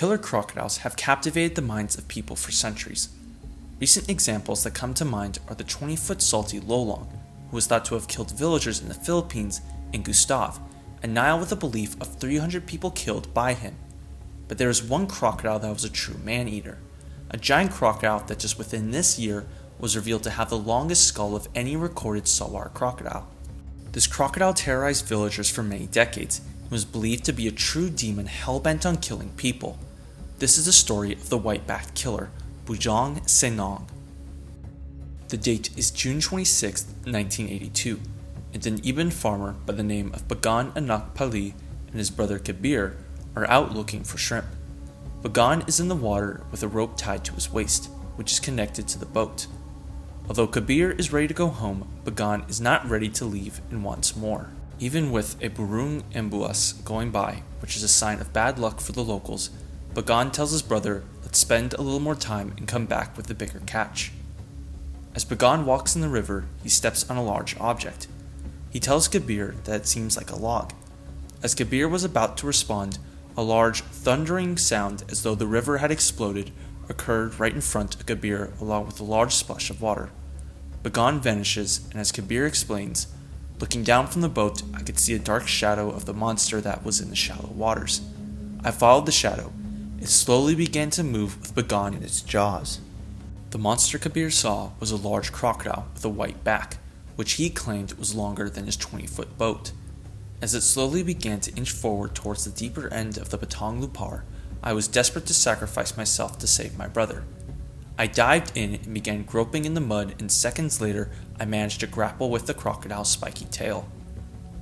Killer crocodiles have captivated the minds of people for centuries. Recent examples that come to mind are the 20-foot salty Lolong, who was thought to have killed villagers in the Philippines, and Gustav, a Nile with a belief of 300 people killed by him. But there is one crocodile that was a true man-eater, a giant crocodile that just within this year was revealed to have the longest skull of any recorded saltwater crocodile. This crocodile terrorized villagers for many decades and was believed to be a true demon hell-bent on killing people. This is the story of the white-backed killer, Bujang Senang. The date is June 26, 1982, and an Iban farmer by the name of Bagan Anak Pali and his brother Kabir are out looking for shrimp. Bagan is in the water with a rope tied to his waist, which is connected to the boat. Although Kabir is ready to go home, Bagan is not ready to leave and wants more. Even with a burung embuas going by, which is a sign of bad luck for the locals, Bagan tells his brother, let's spend a little more time and come back with the bigger catch. As Bagan walks in the river, he steps on a large object. He tells Kabir that it seems like a log. As Kabir was about to respond, a large, thundering sound as though the river had exploded occurred right in front of Kabir along with a large splash of water. Bagan vanishes, and as Kabir explains, looking down from the boat, I could see a dark shadow of the monster that was in the shallow waters. I followed the shadow. It slowly began to move with Bagan in its jaws. The monster Kabir saw was a large crocodile with a white back, which he claimed was longer than his 20-foot boat. As it slowly began to inch forward towards the deeper end of the Batong Lupar, I was desperate to sacrifice myself to save my brother. I dived in and began groping in the mud, and seconds later I managed to grapple with the crocodile's spiky tail.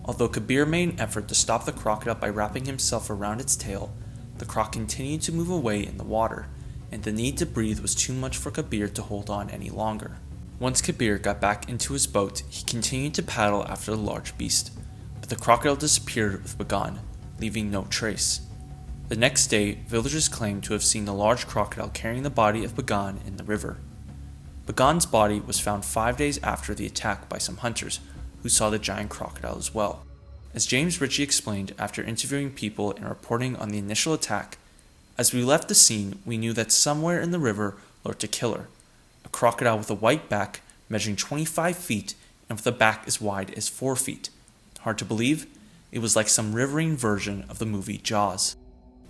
Although Kabir made an effort to stop the crocodile by wrapping himself around its tail, the croc continued to move away in the water, and the need to breathe was too much for Kabir to hold on any longer. Once Kabir got back into his boat, he continued to paddle after the large beast, but the crocodile disappeared with Bagan, leaving no trace. The next day, villagers claimed to have seen the large crocodile carrying the body of Bagan in the river. Bagan's body was found 5 days after the attack by some hunters, who saw the giant crocodile as well. As James Ritchie explained after interviewing people and reporting on the initial attack, as we left the scene, we knew that somewhere in the river lurked a killer, a crocodile with a white back measuring 25 feet and with a back as wide as 4 feet. Hard to believe? It was like some riverine version of the movie Jaws.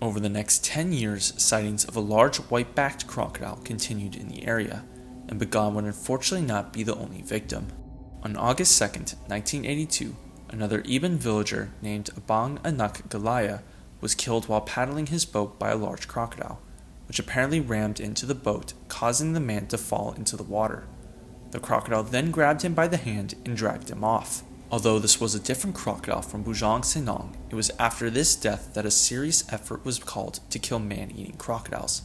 Over the next 10 years, sightings of a large white-backed crocodile continued in the area, and Bagan would unfortunately not be the only victim. On August 2, 1982, another Iban villager named Abang Anak Galaya was killed while paddling his boat by a large crocodile, which apparently rammed into the boat, causing the man to fall into the water. The crocodile then grabbed him by the hand and dragged him off. Although this was a different crocodile from Bujang Senang, it was after this death that a serious effort was called to kill man-eating crocodiles.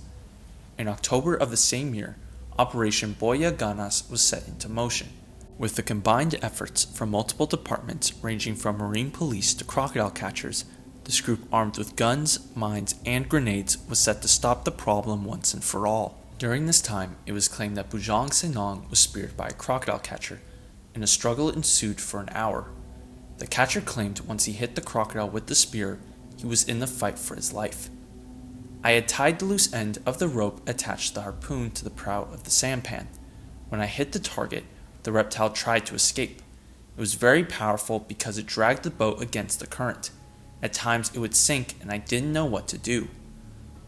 In October of the same year, Operation Boya Ganas was set into motion. With the combined efforts from multiple departments ranging from marine police to crocodile catchers, this group armed with guns, mines, and grenades was set to stop the problem once and for all. During this time, it was claimed that Bujang Senang was speared by a crocodile catcher, and a struggle ensued for an hour. The catcher claimed once he hit the crocodile with the spear, he was in the fight for his life. I had tied the loose end of the rope attached the harpoon to the prow of the sampan. When I hit the target, the reptile tried to escape. It was very powerful because it dragged the boat against the current. At times it would sink and I didn't know what to do.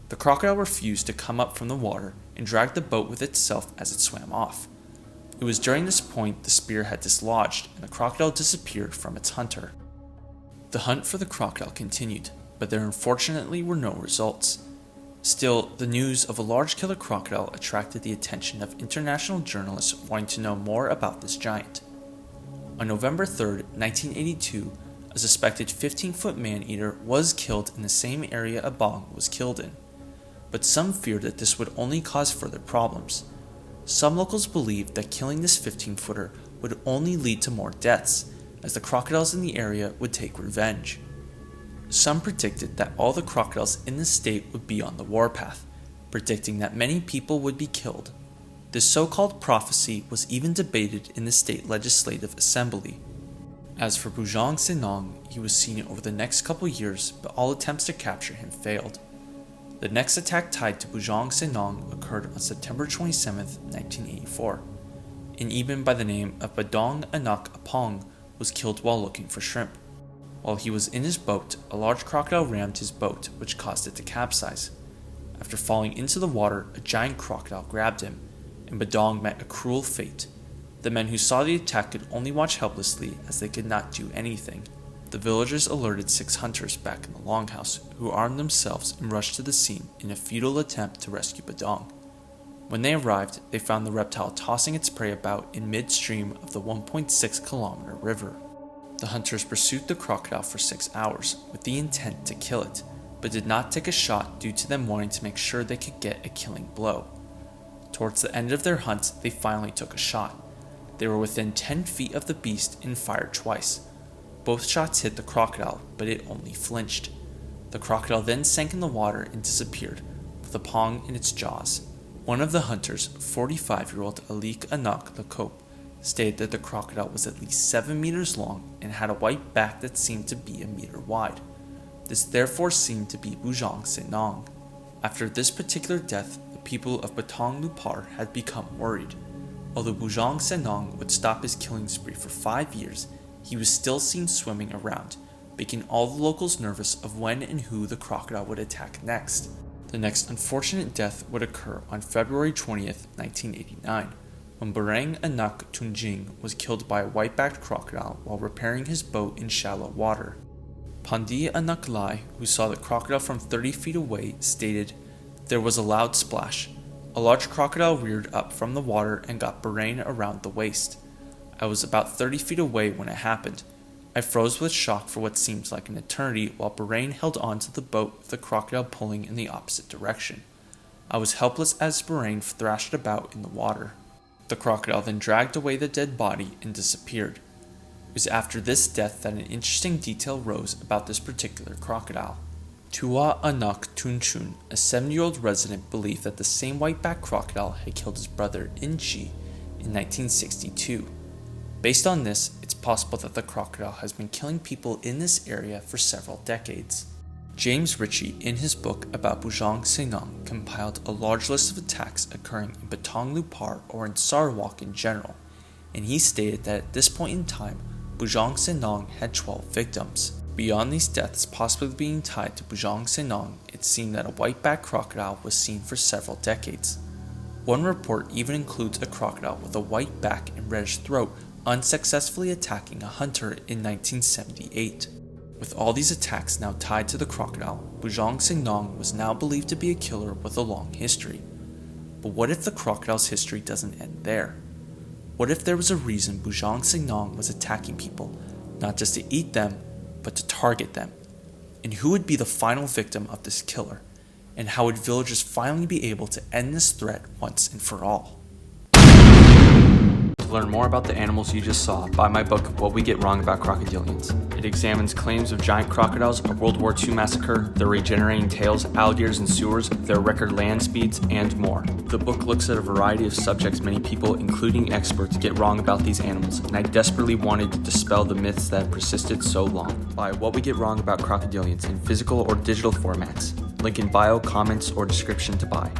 The crocodile refused to come up from the water and dragged the boat with itself as it swam off. It was during this point the spear had dislodged and the crocodile disappeared from its hunter. The hunt for the crocodile continued, but there unfortunately were no results. Still, the news of a large killer crocodile attracted the attention of international journalists wanting to know more about this giant. On November 3, 1982, a suspected 15-foot man-eater was killed in the same area Abang was killed in, but some feared that this would only cause further problems. Some locals believed that killing this 15-footer would only lead to more deaths, as the crocodiles in the area would take revenge. Some predicted that all the crocodiles in the state would be on the warpath, predicting that many people would be killed. This so-called prophecy was even debated in the state legislative assembly. As for Bujang Senang, he was seen over the next couple years, but all attempts to capture him failed. The next attack tied to Bujang Senang occurred on September 27, 1984. An Iban by the name of Badong Anak Apong was killed while looking for shrimp. While he was in his boat, a large crocodile rammed his boat, which caused it to capsize. After falling into the water, a giant crocodile grabbed him, and Badong met a cruel fate. The men who saw the attack could only watch helplessly as they could not do anything. The villagers alerted 6 hunters back in the longhouse, who armed themselves and rushed to the scene in a futile attempt to rescue Badong. When they arrived, they found the reptile tossing its prey about in midstream of the 1.6-kilometer river. The hunters pursued the crocodile for 6 hours with the intent to kill it, but did not take a shot due to them wanting to make sure they could get a killing blow. Towards the end of their hunt, they finally took a shot. They were within 10 feet of the beast and fired twice. Both shots hit the crocodile, but it only flinched. The crocodile then sank in the water and disappeared, with a pong in its jaws. One of the hunters, 45-year-old Alik Anak Lakop, stated that the crocodile was at least 7 meters long and had a white back that seemed to be a meter wide. This therefore seemed to be Bujang Senang. After this particular death, the people of Batong Lupar had become worried. Although Bujang Senang would stop his killing spree for 5 years, he was still seen swimming around, making all the locals nervous of when and who the crocodile would attack next. The next unfortunate death would occur on February 20th, 1989, when Barang Anak Tunjing was killed by a white-backed crocodile while repairing his boat in shallow water. Pandi Anak Lai, who saw the crocodile from 30 feet away, stated, "There was a loud splash. A large crocodile reared up from the water and got Barang around the waist. I was about 30 feet away when it happened. I froze with shock for what seemed like an eternity while Bahrain held on to the boat with the crocodile pulling in the opposite direction. I was helpless as Bahrain thrashed about in the water. The crocodile then dragged away the dead body and disappeared. It was after this death that an interesting detail rose about this particular crocodile. Tua Anak Tunchun, a 7-year-old resident, believed that the same white-backed crocodile had killed his brother Inchi in 1962. Based on this, it's possible that the crocodile has been killing people in this area for several decades. James Ritchie, in his book about Bujang Senang, compiled a large list of attacks occurring in Batong Lupar or in Sarawak in general, and he stated that at this point in time, Bujang Senang had 12 victims. Beyond these deaths possibly being tied to Bujang Senang, it seemed that a white-backed crocodile was seen for several decades. One report even includes a crocodile with a white back and reddish throat unsuccessfully attacking a hunter in 1978. With all these attacks now tied to the crocodile, Bujang Senang was now believed to be a killer with a long history. But what if the crocodile's history doesn't end there? What if there was a reason Bujang Senang was attacking people, not just to eat them, but to target them? And who would be the final victim of this killer? And how would villagers finally be able to end this threat once and for all? To learn more about the animals you just saw, buy my book, What We Get Wrong About Crocodilians. It examines claims of giant crocodiles, a World War II massacre, their regenerating tails, alligators in sewers, their record land speeds, and more. The book looks at a variety of subjects many people, including experts, get wrong about these animals, and I desperately wanted to dispel the myths that have persisted so long. Buy What We Get Wrong About Crocodilians in physical or digital formats. Link in bio, comments, or description to buy.